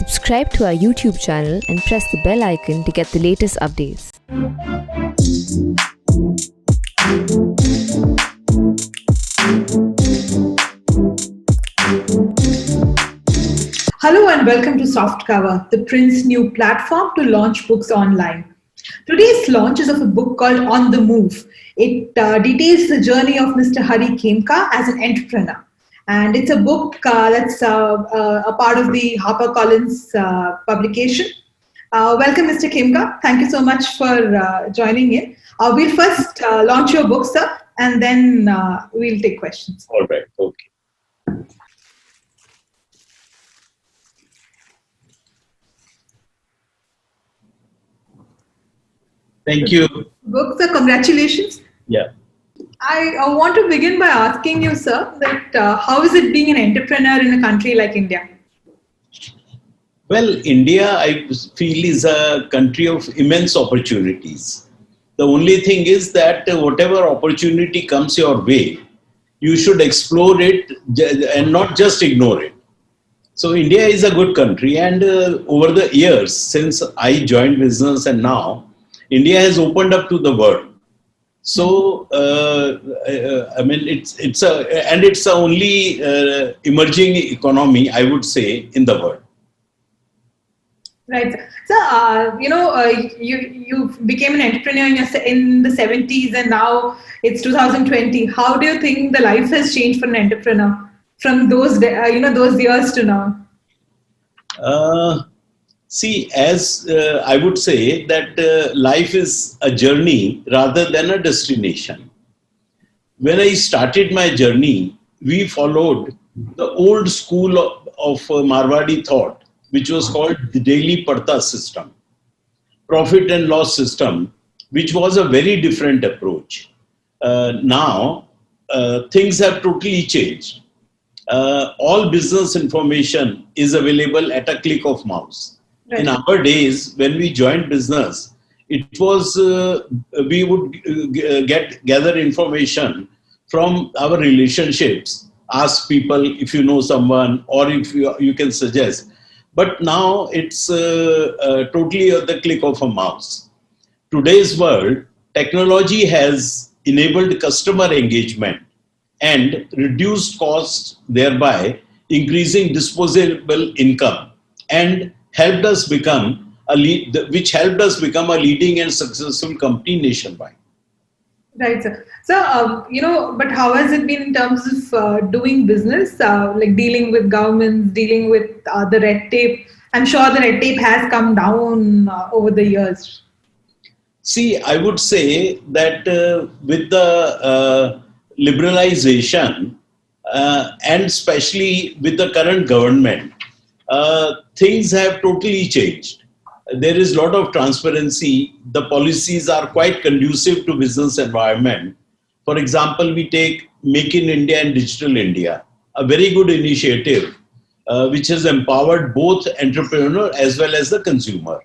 Subscribe to our YouTube channel and press the bell icon to get the latest updates. Hello and welcome to Softcover, the Print's new platform to launch books online. Today's launch is of a book called On the Move. It details the journey of Mr. Hari Khemka as an entrepreneur. And it's a book that's a part of the HarperCollins publication. Welcome, Mr. Khemka. Thank you so much for joining in. We'll first launch your book, sir, and then we'll take questions. All right. Okay. Thank you. Book, sir, congratulations. Yeah. I want to begin by asking you, sir, that how is it being an entrepreneur in a country like India? Well, India, I feel, is a country of immense opportunities. The only thing is that whatever opportunity comes your way, you should explore it and not just ignore it. So India is a good country, and over the years, since I joined business and now, India has opened up to the world. So, I mean, it's the only emerging economy, I would say, in the world. Right. So, you became an entrepreneur in the 70s and now it's 2020. How do you think the life has changed for an entrepreneur from those years to now? See, as I would say that life is a journey rather than a destination. When I started my journey, we followed the old school of Marwadi thought, which was called the daily Padta system, profit and loss system, which was a very different approach. Now, things have totally changed. All business information is available at a click of mouse. Right. In our days, when we joined business, it was we would gather information from our relationships, ask people if you know someone or if you can suggest. But now it's totally at the click of a mouse. Today's world, technology has enabled customer engagement and reduced costs, thereby increasing disposable income, and helped us become a leading and successful company nationwide. Right, sir. So, but how has it been in terms of doing business, like dealing with governments, dealing with the red tape? I'm sure the red tape has come down over the years. See, I would say that with the liberalization and especially with the current government, things have totally changed. There is a lot of transparency. The policies are quite conducive to business environment. For example, we take Make in India and Digital India, a very good initiative which has empowered both entrepreneur as well as the consumer.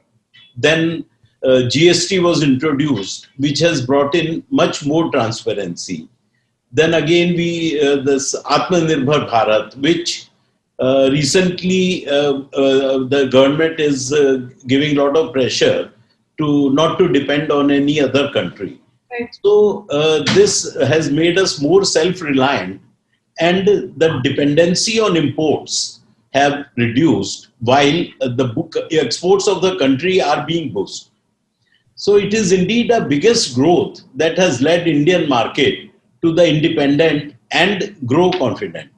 Then GST was introduced, which has brought in much more transparency. Then again, this Atmanirbhar Bharat, which recently the government is giving a lot of pressure to not to depend on any other country. Right. So this has made us more self-reliant, and the dependency on imports have reduced while the exports of the country are being boosted. So it is indeed a biggest growth that has led Indian market to the independent and grow confidently.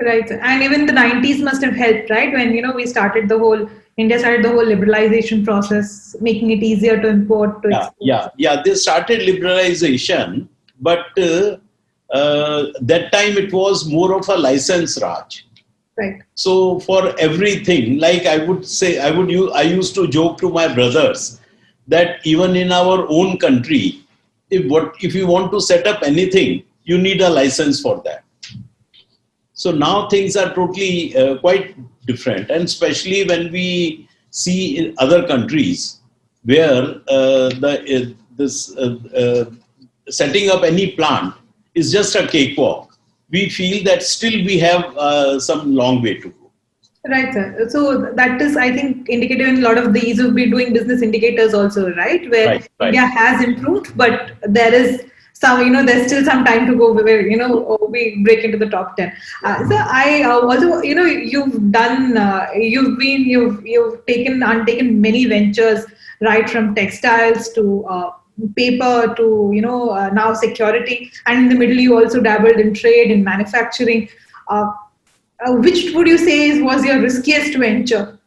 Right, and even the 90s must have helped, right? When India started the whole liberalization process, making it easier to import. Yeah. They started liberalization, but that time it was more of a license Raj. Right. So for everything, like I used to joke to my brothers that even in our own country, if you want to set up anything, you need a license for that. So now things are totally quite different, and especially when we see in other countries where setting up any plant is just a cakewalk. We feel that still we have some long way to go. Right, sir. So that is, I think, indicative in a lot of the ease of doing business indicators also, right? Where Right, right. India has improved, but there is some, there's still some time to go where, we break into the top 10. So I also, you've undertaken many ventures, right from textiles to paper to, now security. And in the middle, you also dabbled in trade, in manufacturing. Which would you say was your riskiest venture?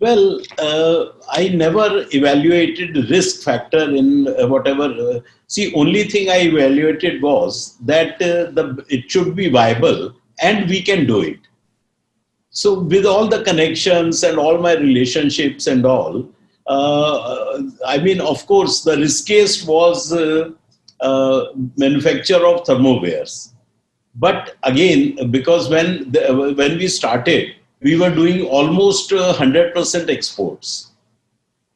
Well, I never evaluated the risk factor in whatever. See, only thing I evaluated was that it should be viable and we can do it. So, with all the connections and all my relationships and all, I mean, of course, the riskiest was manufacture of thermowares. But again, because when we started, we were doing almost 100% exports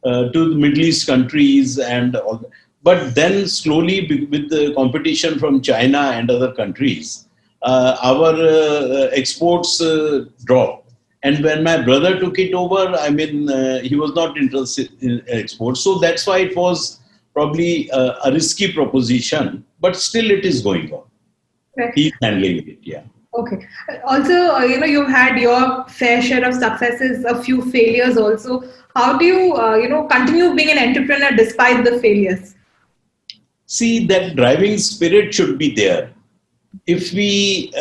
to the Middle East countries and all. But then slowly, with the competition from China and other countries, our exports dropped. And when my brother took it over, I mean, he was not interested in exports. So that's why it was probably a risky proposition, but still it is going on. Right. He's handling it, yeah. Okay. Also, you've had your fair share of successes, a few failures also. How do you, continue being an entrepreneur despite the failures? See, that driving spirit should be there. If we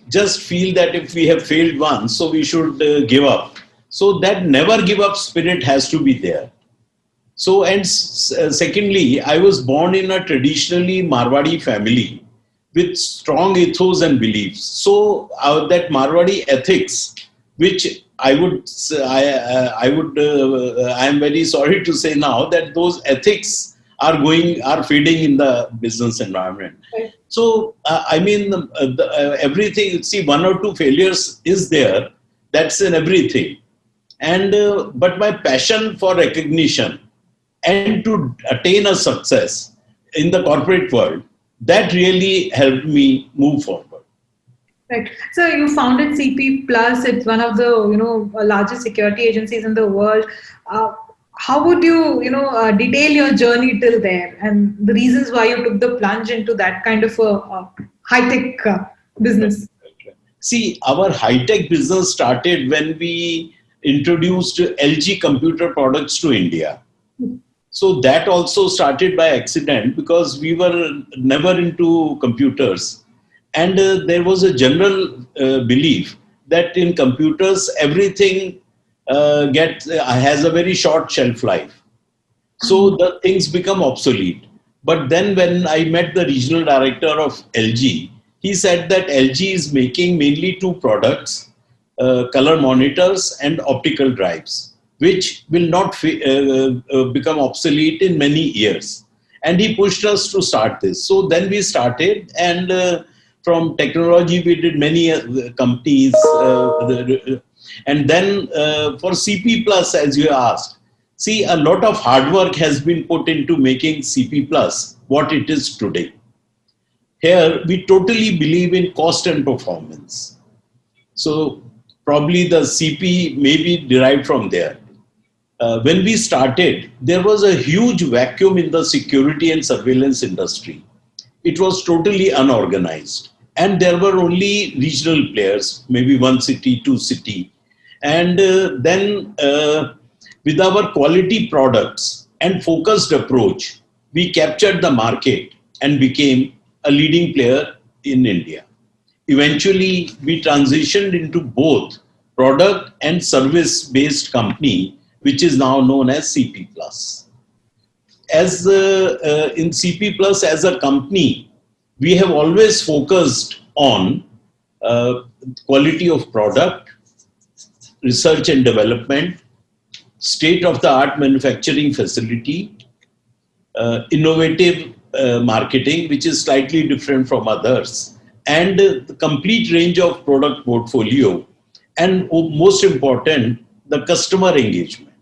just feel that if we have failed once, so we should give up. So that never give up spirit has to be there. So, and secondly, I was born in a traditionally Marwadi family with strong ethos and beliefs. So that Marwadi ethics, which I am very sorry to say now that those ethics are fading in the business environment. Right. So I mean, everything. See, one or two failures is there. That's in everything. And but my passion for recognition and to attain a success in the corporate world, that really helped me move forward. Right. So you founded CP Plus. It's one of the largest security agencies in the world. How would you detail your journey till there and the reasons why you took the plunge into that kind of a high tech business? See, our high tech business started when we introduced LG computer products to India. So that also started by accident because we were never into computers. And there was a general belief that in computers, everything has a very short shelf life. So the things become obsolete. But then when I met the regional director of LG, he said that LG is making mainly two products, color monitors and optical drives, which will not become obsolete in many years. And he pushed us to start this. So then we started, and from technology, we did many companies. And then for CP Plus, as you asked, see, a lot of hard work has been put into making CP Plus what it is today. Here, we totally believe in cost and performance. So probably the CP may be derived from there. When we started, there was a huge vacuum in the security and surveillance industry. It was totally unorganized. And there were only regional players, maybe one city, two city. And then with our quality products and focused approach, we captured the market and became a leading player in India. Eventually, we transitioned into both product and service-based company, which is now known as CP Plus. As in CP Plus as a company, we have always focused on quality of product, research and development, state-of-the-art manufacturing facility, innovative marketing, which is slightly different from others, and the complete range of product portfolio, and most important, the customer engagement.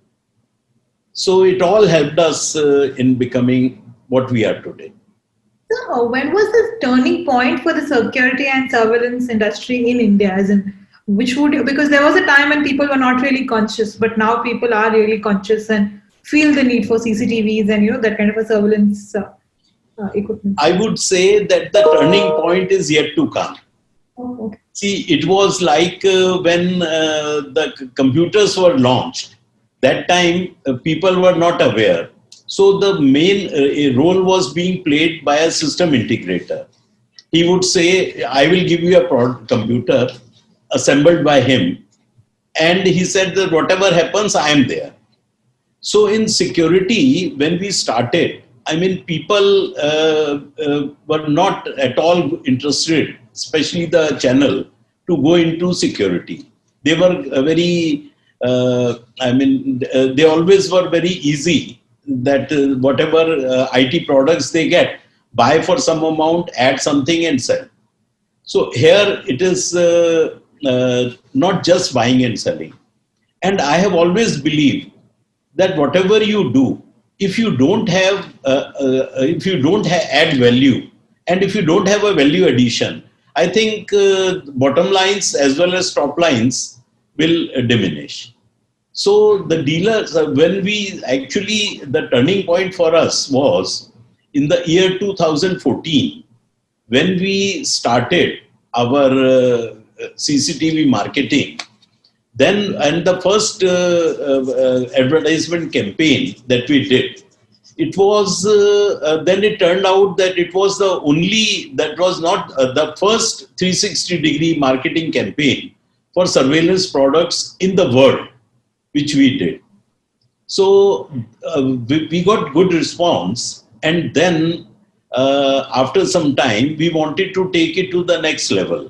So it all helped us in becoming what we are today. So when was the turning point for the security and surveillance industry in India? As in, which would, because there was a time when people were not really conscious, but now people are really conscious and feel the need for CCTVs and that kind of a surveillance equipment. I would say that the turning point is yet to come. Oh, okay. See, it was like when the computers were launched. That time, people were not aware. So the main role was being played by a system integrator. He would say, I will give you a computer assembled by him. And he said that whatever happens, I am there. So in security, when we started, I mean, people were not at all interested, especially the channel, to go into security. They were very, they always were very easy that whatever IT products they get, buy for some amount, add something and sell. So here it is not just buying and selling. And I have always believed that whatever you do, if you don't have add value, and if you don't have a value addition, I think bottom lines as well as top lines will diminish. So the dealers, when we actually, the turning point for us was in the year 2014, when we started our CCTV marketing. Then, and the first advertisement campaign that we did, it was, then it turned out that it was the only, that was not the first 360-degree marketing campaign for surveillance products in the world, which we did. So we got good response, and then after some time, we wanted to take it to the next level.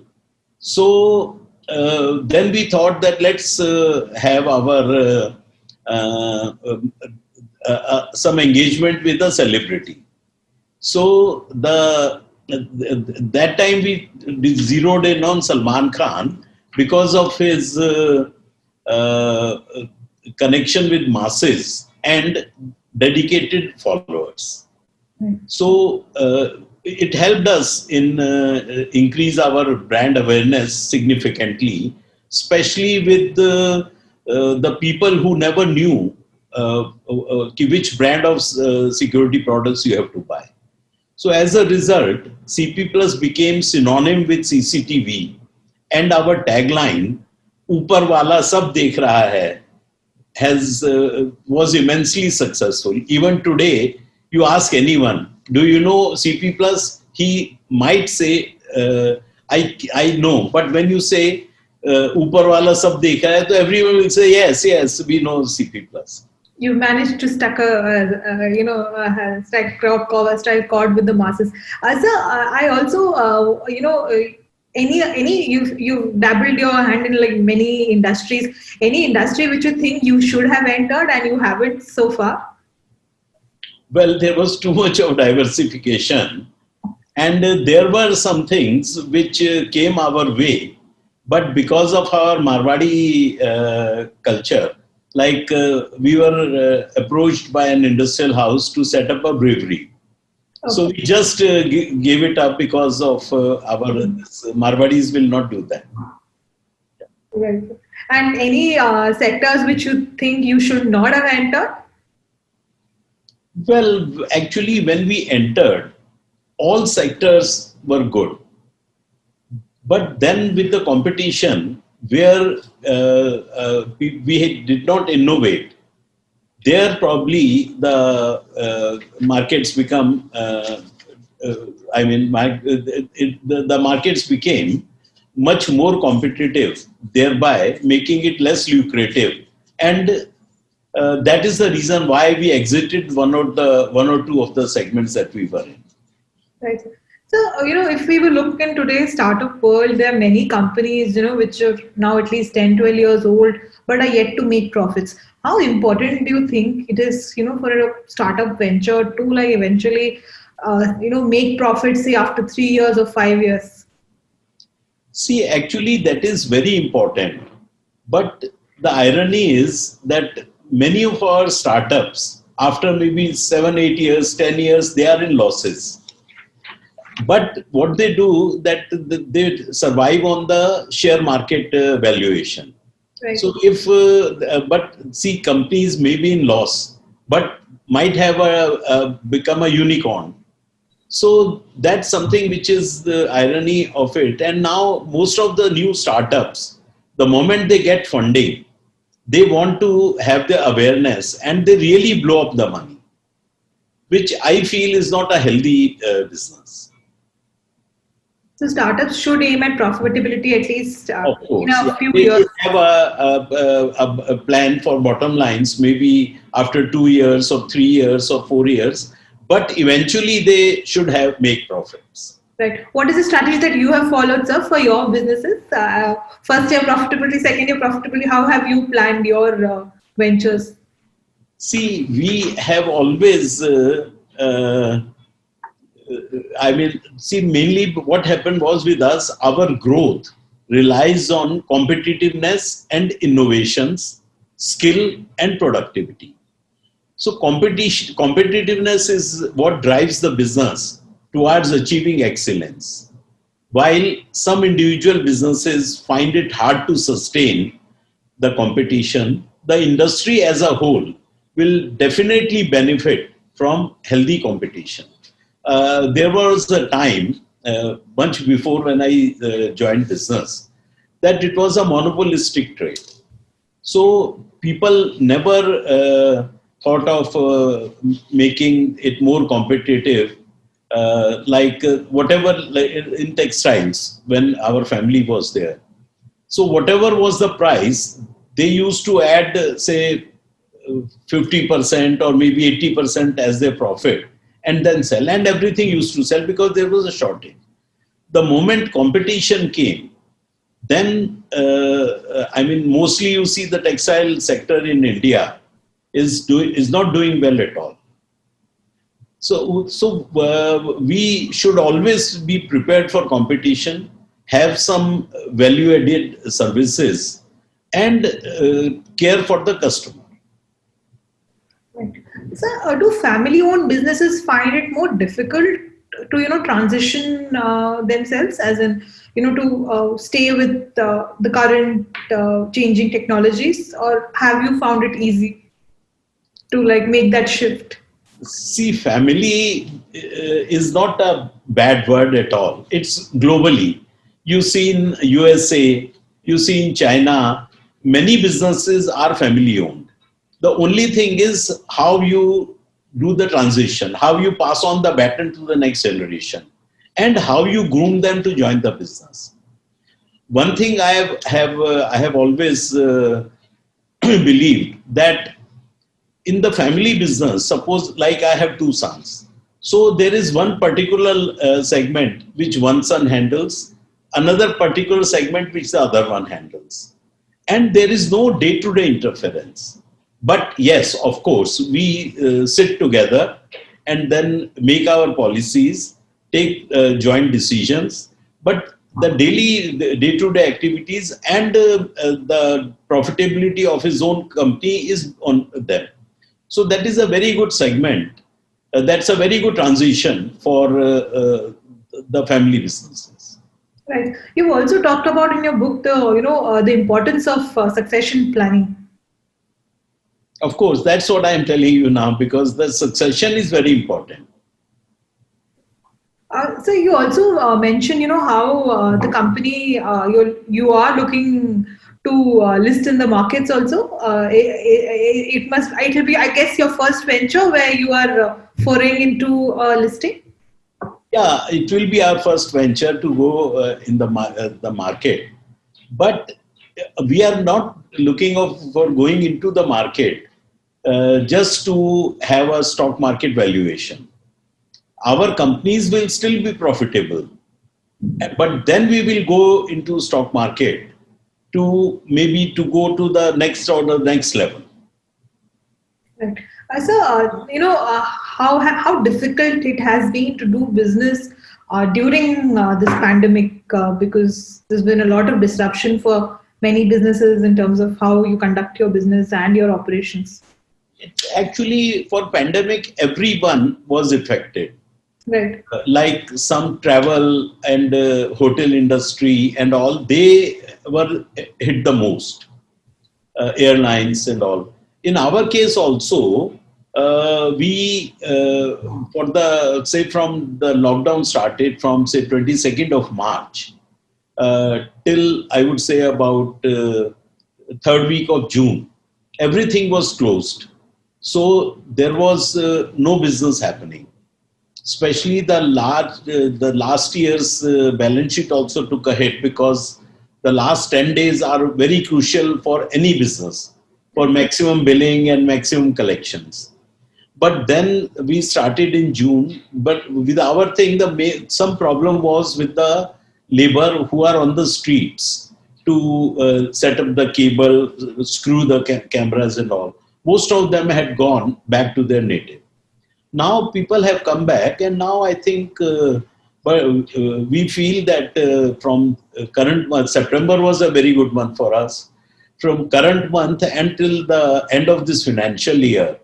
So then we thought that let's have our some engagement with a celebrity. So that time we zeroed in on Salman Khan because of his connection with masses and dedicated followers. So it helped us in increase our brand awareness significantly, especially with the people who never knew which brand of security products you have to buy. So as a result, CP Plus became synonym with CCTV, and our tagline, "Upar wala sab dekh raha hai," was immensely successful. Even today, you ask anyone, do you know CP Plus? He might say, I know. But when you say, Upar wala sab dekha hai, so everyone will say, yes, we know CP Plus. You managed to strike chord with the masses. Sir, I also, you've dabbled your hand in like many industries. Any industry which you think you should have entered and you haven't so far? Well, there was too much of diversification, and there were some things which came our way, but because of our Marwadi culture, like we were approached by an industrial house to set up a brewery. Okay. So we just gave it up because of our Marwadis will not do that. Right. And any sectors which you think you should not have entered? Well, actually, when we entered, all sectors were good. But then with the competition, where we did not innovate, there probably the markets become, the markets became much more competitive, thereby making it less lucrative. And that is the reason why we exited one or two of the segments that we were in. Right. So, if we will look in today's startup world, there are many companies, which are now at least 10, 12 years old, but are yet to make profits. How important do you think it is, for a startup venture to like eventually, make profits, say after 3 years or 5 years? See, actually, that is very important. But the irony is that many of our startups, after maybe 7, 8 years, 10 years, they are in losses. But what they do, that they survive on the share market valuation. Right. So if, but see, companies may be in loss, but might have become a unicorn. So that's something which is the irony of it. And now most of the new startups, the moment they get funding, they want to have the awareness and they really blow up the money, which I feel is not a healthy business. So startups should aim at profitability at least Of course, in a few they years. should have a plan for bottom lines, maybe after 2 years or 3 years or 4 years, but eventually they should have make profits. Right. What is the strategy that you have followed, sir, for your businesses? First year profitability, second year profitability. How have you planned your ventures? See, we have always, mainly what happened was with us, our growth relies on competitiveness and innovations, skill and productivity. So competitiveness is what drives the business towards achieving excellence. While some individual businesses find it hard to sustain the competition, the industry as a whole will definitely benefit from healthy competition. There was a time, much before when I joined business, that it was a monopolistic trade. So people never thought of making it more competitive, whatever in textiles when our family was there. So whatever was the price, they used to add, say, 50% or maybe 80% as their profit and then sell. And everything used to sell because there was a shortage. The moment competition came, then, mostly you see the textile sector in India is not doing well at all. So we should always be prepared for competition, have some value-added services, and care for the customer. Right. So, do family-owned businesses find it more difficult to transition themselves, as in to stay with the current changing technologies, or have you found it easy to make that shift? See, family is not a bad word at all. It's globally. You see in USA, you see in China, many businesses are family owned. The only thing is how you do the transition, how you pass on the baton to the next generation, and how you groom them to join the business. One thing I have always believed, that in the family business, suppose like I have 2 sons. So there is one particular segment which one son handles, another particular segment which the other one handles. And there is no day-to-day interference. But yes, of course, we sit together and then make our policies, take joint decisions. But the day-to-day activities and the profitability of his own company is on them. So that is a very good segment. That's a very good transition for the family businesses. Right. You've also talked about in your book the importance of succession planning. Of course, that's what I am telling you now, because the succession is very important. So you also mentioned how the company you are looking to list in the markets also. It will be, I guess, your first venture where you are foraying into listing. Yeah, it will be our first venture to go in the market, but we are not looking for going into the market just to have a stock market valuation. Our companies will still be profitable, but then we will go into stock market to go to the next or the next level. Right. So, how difficult it has been to do business during this pandemic, because there's been a lot of disruption for many businesses in terms of how you conduct your business and your operations. Actually, for pandemic, everyone was affected. Right. Like some travel and hotel industry and all, they were hit the most, airlines and all. In our case also, we for the say from the lockdown started from say 22nd of March till I would say about third week of June, everything was closed. So there was no business happening. Especially the last year's balance sheet also took a hit because the last 10 days are very crucial for any business for maximum billing and maximum collections. But then we started in June. But with our thing, some problem was with the labor who are on the streets to set up the cable, screw the cameras and all. Most of them had gone back to their native. Now people have come back, and now I think we feel that from current month, September was a very good month for us. From current month until the end of this financial year,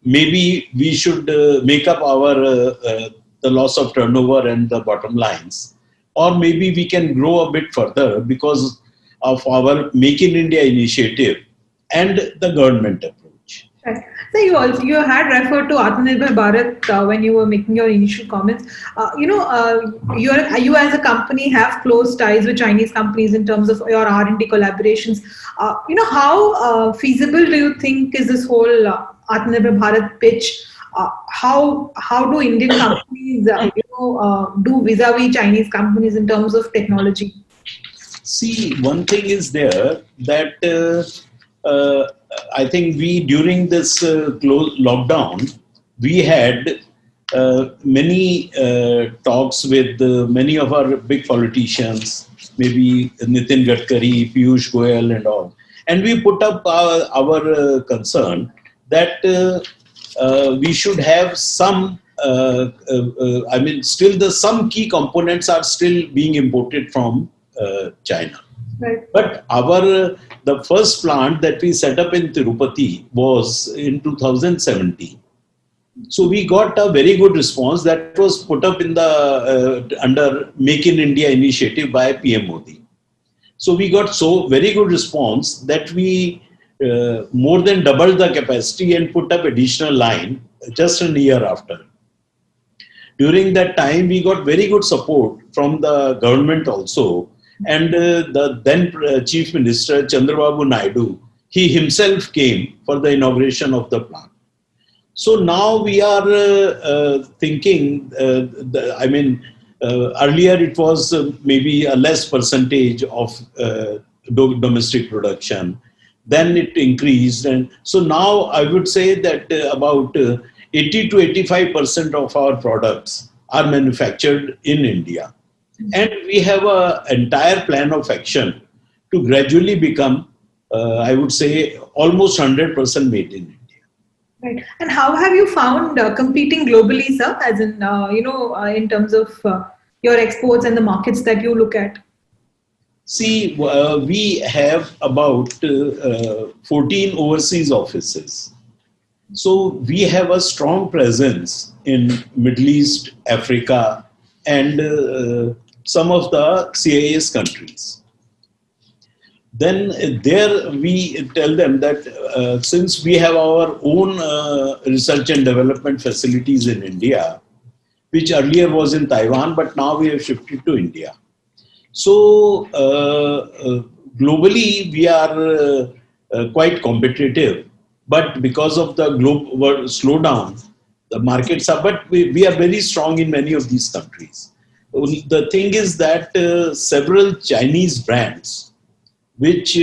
maybe we should make up our the loss of turnover and the bottom lines, or maybe we can grow a bit further because of our Make in India initiative and the government approach. Right. So you had referred to Atmanirbhar Bharat when you were making your initial comments. You as a company have close ties with Chinese companies in terms of your R&D collaborations. How feasible do you think is this whole Atmanirbhar Bharat pitch? How do Indian companies do vis-a-vis Chinese companies in terms of technology? See, one thing is there that I think during this lockdown, we had many talks with many of our big politicians, maybe Nitin Gadkari, Piyush Goyal and all. And we put up our concern that we should have some, still some key components are still being imported from China. Right. But the first plant that we set up in Tirupati was in 2017. So we got a very good response that was put up in the under Make in India initiative by PM Modi. So we got very good response that we more than doubled the capacity and put up additional line just a year after. During that time, we got very good support from the government also. And the then Chief Minister Chandrababu Naidu, he himself came for the inauguration of the plant. So now we are thinking, earlier it was maybe a less percentage of domestic production. Then it increased. And so now I would say that about 80 to 85% of our products are manufactured in India. And we have an entire plan of action to gradually become, I would say, almost 100% made in India. Right. And how have you found competing globally, sir, as in, in terms of your exports and the markets that you look at? See, we have about 14 overseas offices. So we have a strong presence in Middle East, Africa, and some of the CIS countries. Then there we tell them that since we have our own research and development facilities in India, which earlier was in Taiwan, but now we have shifted to India. So globally we are quite competitive, but because of the global slowdown, the markets are, but we are very strong in many of these countries. The thing is that several Chinese brands which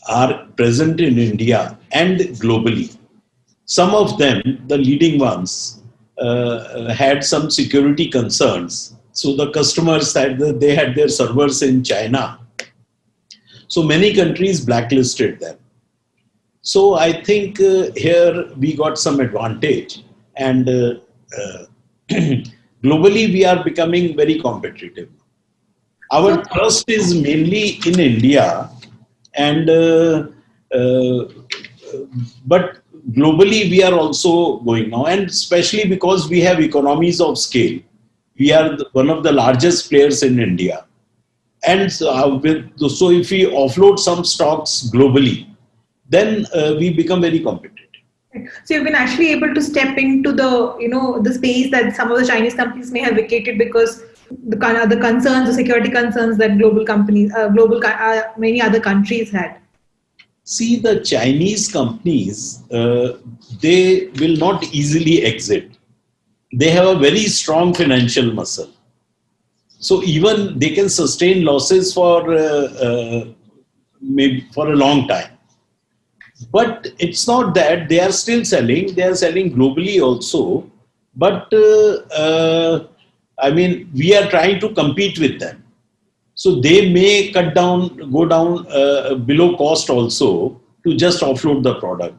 are present in India and globally, some of them, the leading ones, had some security concerns. So the customers said that they had their servers in China. So many countries blacklisted them. So I think here we got some advantage, and globally we are becoming very competitive. Our thrust is mainly in India, and but globally we are also going now, and especially because we have economies of scale. We are one of the largest players in India. And so if we offload some stocks globally, then we become very competitive. So you've been actually able to step into the space that some of the Chinese companies may have vacated because the concerns, the security concerns that global companies, many other countries had. See, the Chinese companies, they will not easily exit. They have a very strong financial muscle. So even they can sustain losses for maybe for a long time. But it's not that they are still selling. They are selling globally also. But we are trying to compete with them. So they may go down below cost also to just offload the product.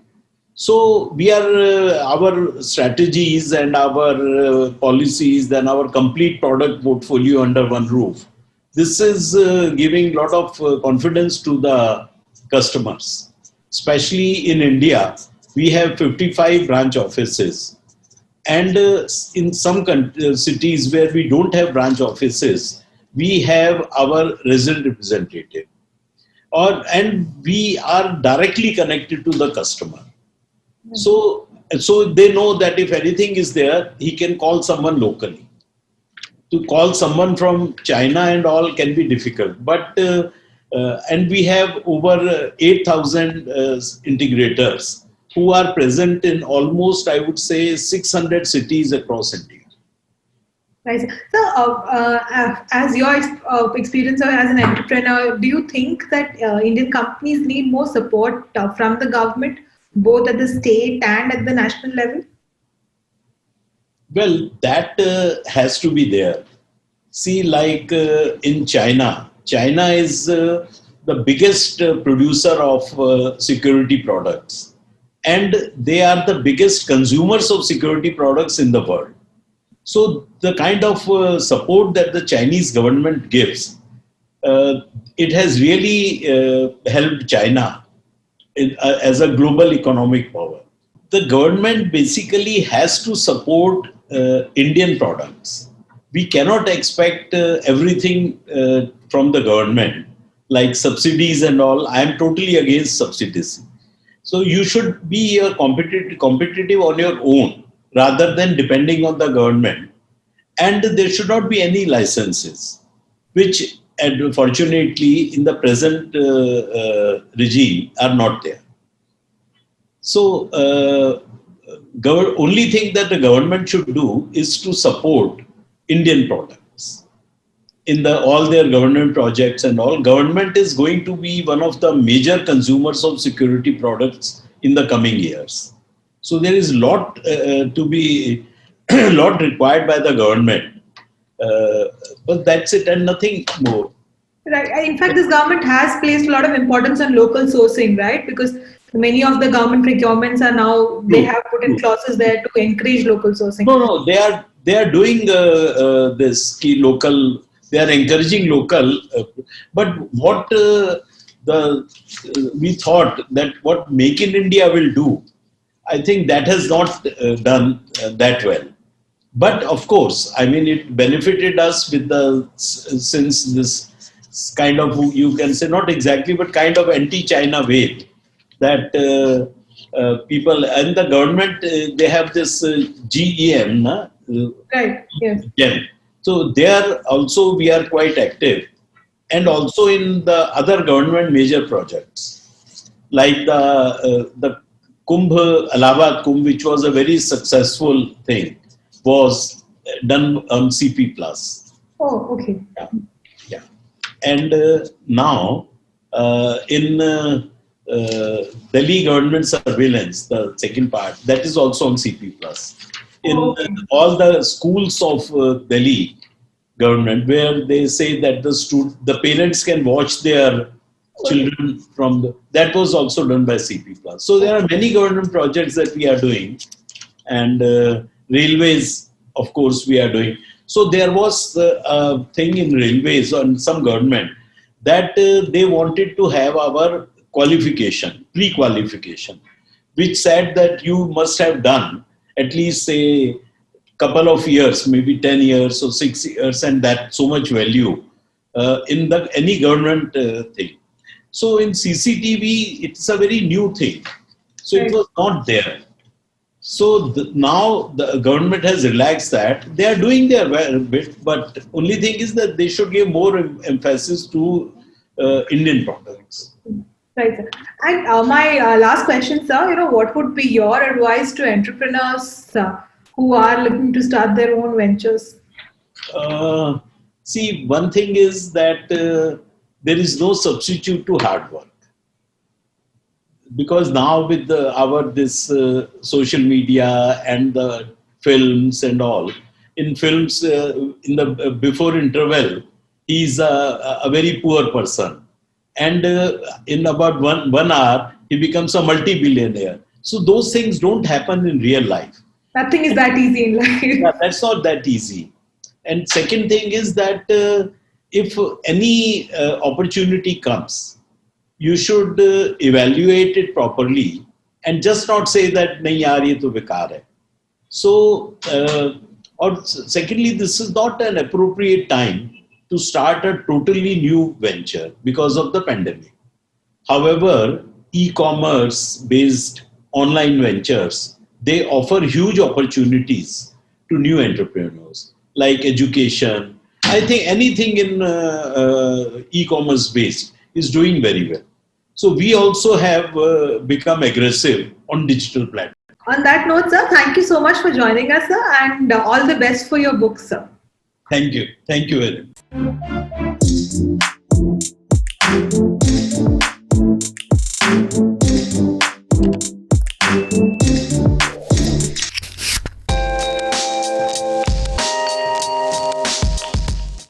So we are our strategies and our policies and our complete product portfolio under one roof. This is giving a lot of confidence to the customers. Especially in India, we have 55 branch offices. And in some cities where we don't have branch offices, we have our resident representative. And we are directly connected to the customer. So they know that if anything is there, he can call someone locally. To call someone from China and all can be difficult. But and we have over 8,000 integrators who are present in almost, I would say, 600 cities across India. Right. So, as your experience as an entrepreneur, do you think that Indian companies need more support from the government, both at the state and at the national level? Well, that has to be there. See, like in China is the biggest producer of security products, and they are the biggest consumers of security products in the world. So the kind of support that the Chinese government gives, it has really helped China as a global economic power. The government basically has to support Indian products. We cannot expect everything from the government, like subsidies and all. I am totally against subsidies. So you should be competitive on your own rather than depending on the government. And there should not be any licenses, which fortunately in the present regime are not there. So only thing that the government should do is to support Indian products in all their government projects and all. Government is going to be one of the major consumers of security products in the coming years. So there is lot to be lot required by the government, but that's it and nothing more. Right. In fact, this government has placed a lot of importance on local sourcing, right? Because many of the government procurements are now, they have put in clauses there to encourage local sourcing. No, they are doing this key local. They are encouraging local, but what we thought that what Make in India will do, I think that has not done that well. But of course, I mean, it benefited us with since this kind of, you can say not exactly, but kind of anti-China wave that people and the government, they have this GEM, right? Yes. GEM. So there also we are quite active, and also in the other government major projects like the Kumbh, Allahabad Kumbh, which was a very successful thing, was done on CP+. Oh, okay. Yeah. And now in Delhi government surveillance, the second part, that is also on CP+. In all the schools of Delhi government, where they say that the parents can watch their children from that was also done by CP+. So there are many government projects that we are doing, and railways, of course, we are doing. So there was a thing in railways on some government that they wanted to have our qualification, pre-qualification. which said that you must have done at least a couple of years, maybe 10 years or 6 years, and that so much value in the any government thing. So in CCTV, it's a very new thing. So it was not there. So now the government has relaxed that. They are doing their bit, but only thing is that they should give more emphasis to Indian products. Right, sir. And my last question, sir, what would be your advice to entrepreneurs who are looking to start their own ventures? See, one thing is that there is no substitute to hard work. Because now with this social media and the films and all, in films in the before interval, he's a very poor person, and in about one hour he becomes a multi-billionaire. So those things don't happen in real life. Nothing is that easy in life. Yeah, that's not that easy. And second thing is that if any opportunity comes, you should evaluate it properly and just not say that nahi yaar ye to bekar hai. So or secondly, this is not an appropriate time to start a totally new venture because of the pandemic. However, e-commerce based online ventures, they offer huge opportunities to new entrepreneurs like education. I think anything in e-commerce based is doing very well. So we also have become aggressive on digital platforms. On that note, sir, thank you so much for joining us, sir, and all the best for your book, sir. Thank you. Thank you very much.